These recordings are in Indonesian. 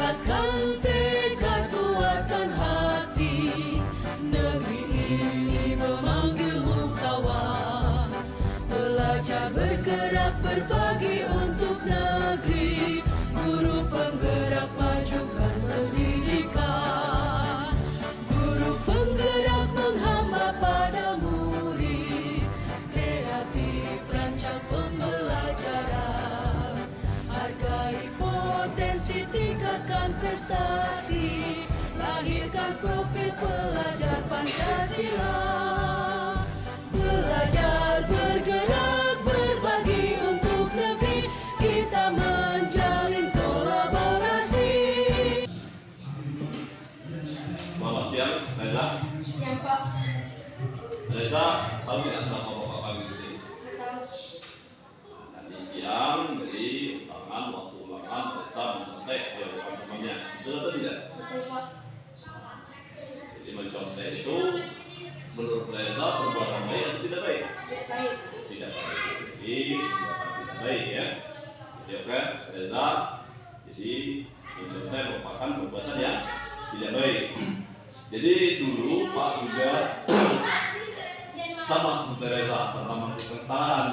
Bulatkan tekad, kuatkan hati, negeri ini memanggilmu kawan. Belajar bergerak berbagi untuk negeri, guru penggerak majukan pendidikan. Guru penggerak menghamba pada murid, kreatif rancang pembelajaran. Hargai potensi, tingkatkan prestasi, lahirkan profil pelajar Pancasila. Belajar bergerak berbagi untuk negeri, kita menjalin kolaborasi. Selamat siang, Reza. Siang, Pak. Reza, tahu tidak kenapa Bapak pagi di sini? Tahu. Tadi siang beri ulangan, waktu ulangan, Reza mencontek oleh teman-temannya. Betul atau tidak? Betul, Pak. Jadi mencontek itu menurut Reza perbuatan baik atau tidak baik? Baik. Tidak baik. Jadi perbuatan tidak baik ya. Jadi oke, Reza. Jadi mencontek merupakan perbuatan yang tidak baik. Jadi dulu Pak juga sama seperti Reza pernah melakukan kesalahan,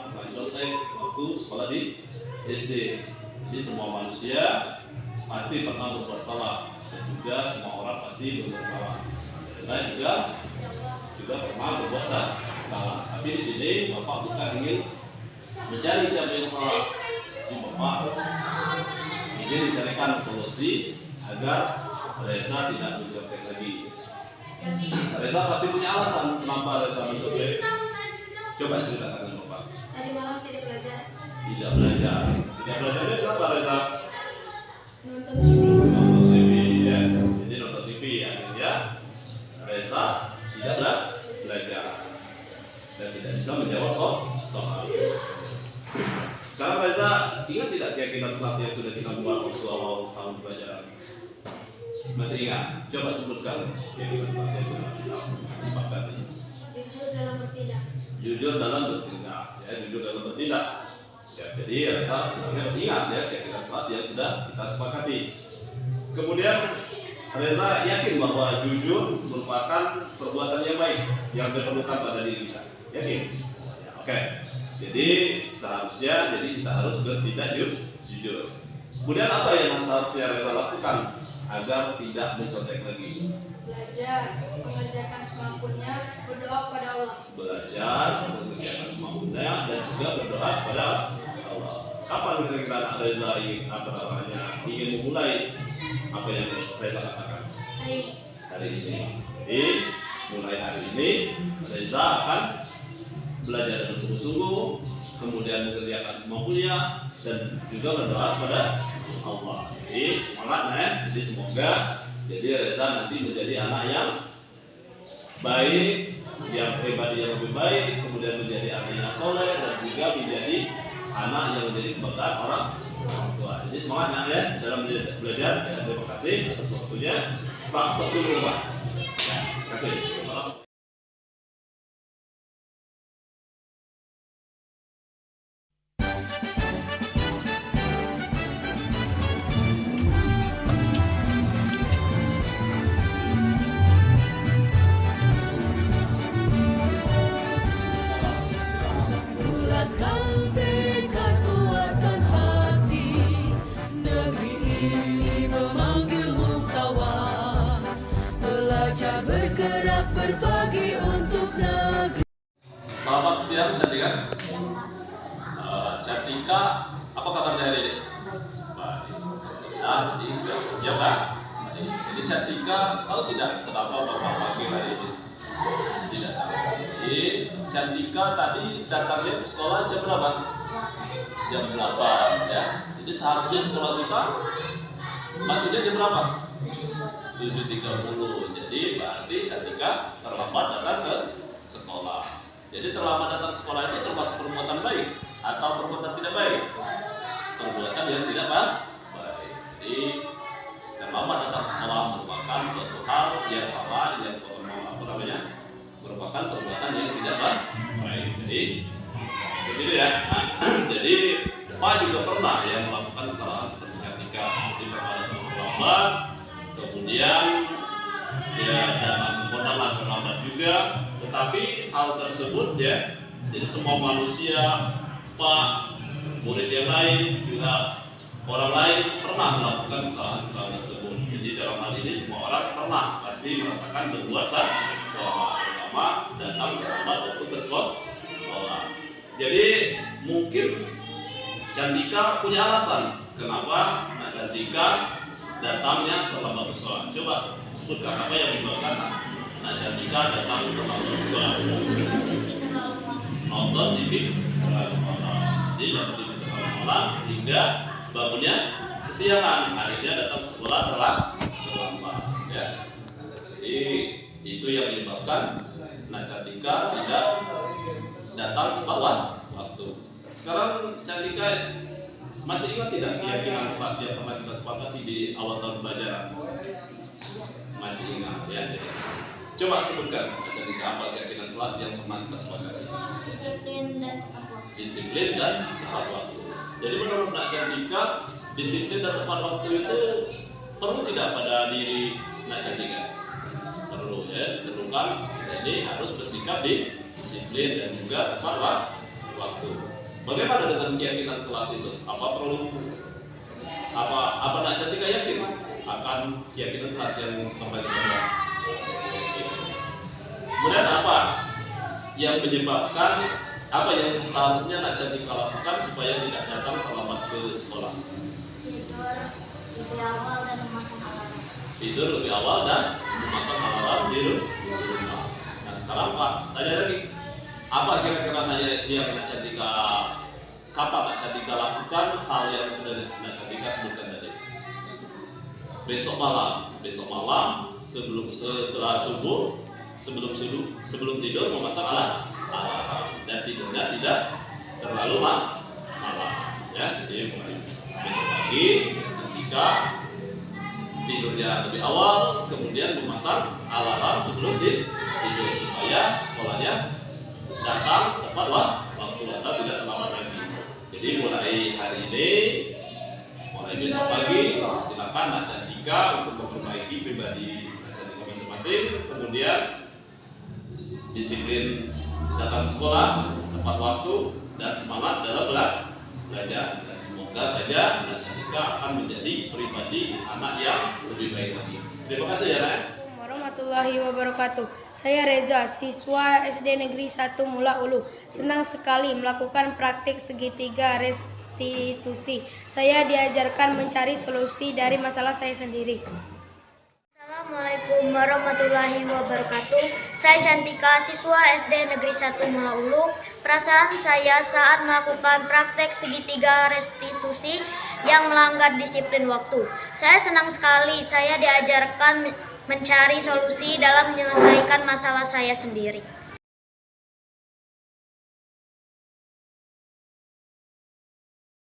pernah contek waktu sekolah di SD. Jadi semua manusia pasti pernah berbuat salah dan juga semua orang pasti berbuat salah. Saya juga pernah berbuat salah. Tapi di sini Bapak bukan ingin mencari siapa yang salah. Jadi Bapak ingin mencarikan solusi agar Reza tidak mencontek lagi. Reza pasti punya alasan kenapa Reza mencontek. Coba ceritakan dengan Bapak. Tadi malam tidak belajar. Tidak belajar. Tidak belajarnya kenapa Reza? Nonton TV. Nonton TV ya. Jadi nonton TV akhirnya Reza tidak belajar dan tidak bisa menjawab soal. Sekarang Reza ingat tidak keyakinan kelas yang sudah kita buat waktu awal tahun pelajaran? Masih ingat? Coba sebutkan keyakinan kelas yang sudah kita sepakati. Jujur dalam bertindak. Jujur dalam bertindak, ya, jujur dalam bertindak. Ya, jadi Reza sebenarnya masih ingat ya keyakinan kelas yang sudah kita sepakati. Kemudian Reza yakin bahwa jujur merupakan perbuatan yang baik yang diperlukan pada diri kita. Yakin? Ya, oke. Jadi seharusnya kita harus bertindak jujur. Kemudian apa yang seharusnya Reza lakukan agar tidak mencontek lagi? Belajar, mengerjakan semampunya, berdoa pada Allah. Belajar, mengerjakan semampunya dan juga berdoa kepada Allah. Kapan kira-kira Reza ingin memulai apa yang Reza katakan? Hari ini. Jadi mulai hari ini Reza akan belajar dengan sungguh-sungguh, kemudian mengerjakan semampunya dan juga berdoa kepada Allah. Jadi semangat ya. Jadi semoga Reza nanti menjadi anak yang baik, yang pribadi yang lebih baik, kemudian menjadi anak yang soleh dan juga menjadi anak yang menjadi kebanggaan orang tua. Jadi semangat ya dalam belajar. Ya, terima kasih atas waktunya. Pak, tos dulu Pak. Ya, terima kasih. Assalamualaikum. Bulatkan tekad, kuatkan hati, negeri ini memanggilmu kawan. Belajar bergerak berbagi untuk negeri. Selamat siang Cantika. Cantika, apa kabarnya hari ini? Baik. Jadi sudah siap kan? Jadi Cantika tahu tidak kenapa Bapak pagi hari ini? Tidak tahu. Jadi Cantika tadi datangnya ke sekolah jam berapa? Jam 8 ya. Jadi seharusnya sekolah kita masuknya jam berapa? 7.30. Jadi berarti Cantika terlambat datang ke sekolah. Jadi terlambat datang ke sekolah itu termasuk perbuatan baik atau perbuatan tidak baik? Perbuatan yang tidak baik. Jadi terlambat datang ke sekolah merupakan suatu hal yang salah, yang merupakan perbuatan yang tidak baik. Jadi seperti itu ya. Jadi Pak juga pernah ya melakukan kesalahan seperti Cantika. Tetapi hal tersebut ya, jadi semua manusia, Pak, murid yang lain, juga orang lain pernah melakukan kesalahan-kesalahan tersebut. Jadi dalam hal ini semua orang pernah pasti merasakan berbuat salah, terutama datang terlambat waktu ke sekolah. Jadi mungkin Cantika punya alasan kenapa Nak Cantika datangnya terlambat ke sekolah. Coba sebutkan apa yang menyebabkan Nak Cantika datang terlambat ke sekolah. Nonton TV terlalu malam. Jadi nonton TV terlalu malam sehingga bangunnya kesiangan. Akhirnya datang ke sekolah terlambat. Ya. Jadi itu yang menyebabkan Nak Cantika tidak datang tepat waktu. Sekarang Cantika masih ingat tidak keyakinan kelas yang pernah kita sepakati di awal tahun pelajaran? Masih ingat ya? Coba sebutkan Cantika apa keyakinan kelas yang pernah kita sepakati? Disiplin dan tepat waktu. Disiplin dan tepat waktu. Jadi menurut Nak Cantika, disiplin dan tepat waktu itu perlu tidak pada diri Nak Cantika? Perlu ya, perlu kan? Jadi harus bersikap di disiplin dan juga tepat waktu. Bagaimana dengan keyakinan kelas itu? Apa perlu apa Nak Cantika yakin akan keyakinan kelas yang pernah kita bahas? Kemudian apa yang menyebabkan apa yang seharusnya Nak Cantika lakukan supaya tidak datang terlambat ke sekolah? Tidur lebih awal dan memasang alarm. Tidur lebih awal dan memasang alarm di rumah. Nah sekarang Pak, tanya lagi. Apa kira-kira yang Nak Cantika, kapan Nak Cantika lakukan hal yang sudah Nak Cantika sebutkan tadi? Besok malam setelah subuh, sebelum tidur memasang alarm dan tidurnya tidak terlalu malam. Ya, jadi besok pagi ketika tidurnya lebih awal, kemudian memasang alarm sebelum tidur supaya sekolahnya datang tepat waktu atau tidak terlambat lagi. Jadi mulai hari ini, mulai besok pagi, silakan Nak Cantika untuk memperbaiki pribadi Nak Cantika masing-masing. Kemudian disiplin datang sekolah tepat waktu dan semangat dalam belajar. Dan semoga saja Nak Cantika akan menjadi pribadi anak yang lebih baik lagi. Terima kasih ya Nak. Warahmatullahi wabarakatuh. Saya Reza, siswa SD Negeri 1 Mula Ulu. Senang sekali melakukan praktik segitiga restitusi. Saya diajarkan mencari solusi dari masalah saya sendiri. Assalamualaikum warahmatullahi wabarakatuh. Saya Cantika, siswa SD Negeri 1 Mula Ulu. Perasaan saya saat melakukan praktek segitiga restitusi yang melanggar disiplin waktu. Saya senang sekali saya diajarkan mencari solusi dalam menyelesaikan masalah saya sendiri.